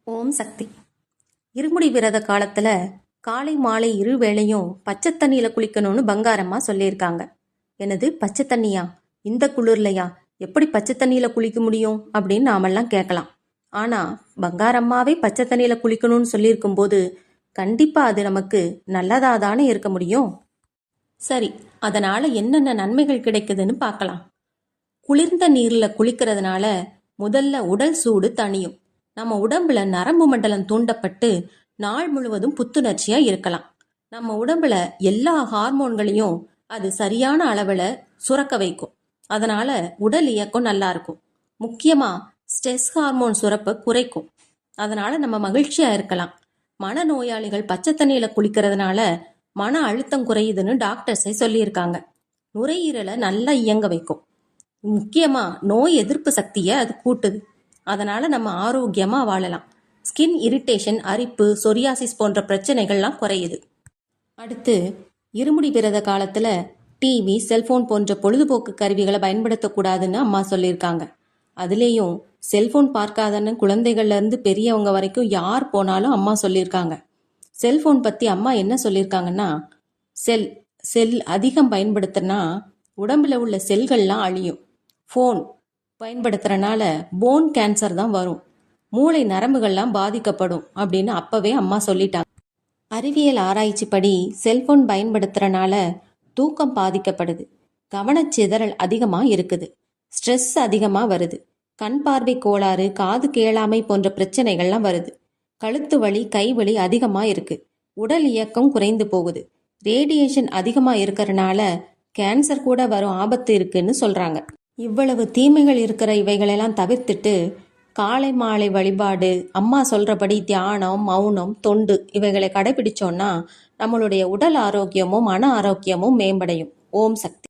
ஓம் சக்தி. இருமுடி விரத காலத்துல காலை மாலை இரு வேளையும் பச்சை தண்ணியில குளிக்கணும்னு பங்காரம்மா சொல்லியிருக்காங்க. எனது பச்சை தண்ணியா? இந்த குளிர்லையா எப்படி பச்சை தண்ணியில குளிக்க முடியும் அப்படின்னு நாமெல்லாம் கேட்கலாம். ஆனா பங்காரம்மாவே பச்சை தண்ணியில குளிக்கணும்னு சொல்லியிருக்கும் போது கண்டிப்பா அது நமக்கு நல்லதா தானே இருக்க முடியும். சரி, அதனால என்னென்ன நன்மைகள் கிடைக்குதுன்னு பார்க்கலாம். குளிர்ந்த நீர்ல குளிக்கிறதுனால முதல்ல உடல் சூடு தணியும். நம்ம உடம்புல நரம்பு மண்டலம் தூண்டப்பட்டு நாள் முழுவதும் புத்துணர்ச்சியா இருக்கலாம். நம்ம உடம்புல எல்லா ஹார்மோன்களையும் அது சரியான அளவுல சுரக்க வைக்கும். அதனால உடல் இயக்கம் நல்லா இருக்கும். முக்கியமா ஸ்ட்ரெஸ் ஹார்மோன் சுரப்பை குறைக்கும். அதனால நம்ம மகிழ்ச்சியா இருக்கலாம். மனநோயாளிகள் பச்சை தண்ணியில குளிக்கிறதுனால மன அழுத்தம் குறையுதுன்னு டாக்டர்ஸை சொல்லியிருக்காங்க. நுரையீரலை நல்லா இயங்க வைக்கும். முக்கியமா நோய் எதிர்ப்பு சக்தியை அது கூட்டுது. அதனால நம்ம ஆரோக்கியமா வாழலாம். ஸ்கின் இரிட்டேஷன், அரிப்பு, சொரியாசிஸ் போன்ற பிரச்சனைகள்லாம் குறையுது. அடுத்து, இருமுடி விரத காலத்துல டிவி, செல்போன் போன்ற பொழுதுபோக்கு கருவிகளை பயன்படுத்தக்கூடாதுன்னு அம்மா சொல்லியிருக்காங்க. அதுலேயும் செல்போன் பார்க்காதன்னு குழந்தைகள்ல இருந்து பெரியவங்க வரைக்கும் யார் போனாலும் அம்மா சொல்லியிருக்காங்க. செல்போன் பத்தி அம்மா என்ன சொல்லியிருக்காங்கன்னா, செல் அதிகம் பயன்படுத்தினா உடம்புல உள்ள செல்கள்லாம் அழியும். ஃபோன் பயன்படுத்துறனால போன் கேன்சர் தான் வரும், மூளை நரம்புகள்லாம் பாதிக்கப்படும் அப்படின்னு அப்பவே அம்மா சொல்லிட்டாங்க. அறிவியல் ஆராய்ச்சி படி செல்போன் பயன்படுத்துறனால தூக்கம் பாதிக்கப்படுது, கவனச்சிதறல் அதிகமா இருக்குது, ஸ்ட்ரெஸ் அதிகமா வருது, கண் பார்வை கோளாறு, காது கேளாமை போன்ற பிரச்சனைகள்லாம் வருது, கழுத்து வலி, கை வலி அதிகமா இருக்கு, உடல் இயக்கம் குறைந்து போகுது, ரேடியேஷன் அதிகமா இருக்கிறனால கேன்சர் கூட வரும் ஆபத்து இருக்குன்னு சொல்றாங்க. இவ்வளவு தீமைகள் இருக்கிற இவைகளெல்லாம் தவிர்த்துட்டு காலை மாலை வழிபாடு, அம்மா சொல்றபடி தியானம், மௌனம், தொண்டு இவைகளை கடைபிடிச்சோன்னா நம்மளுடைய உடல் ஆரோக்கியமும் மன ஆரோக்கியமும் மேம்படையும். ஓம் சக்தி.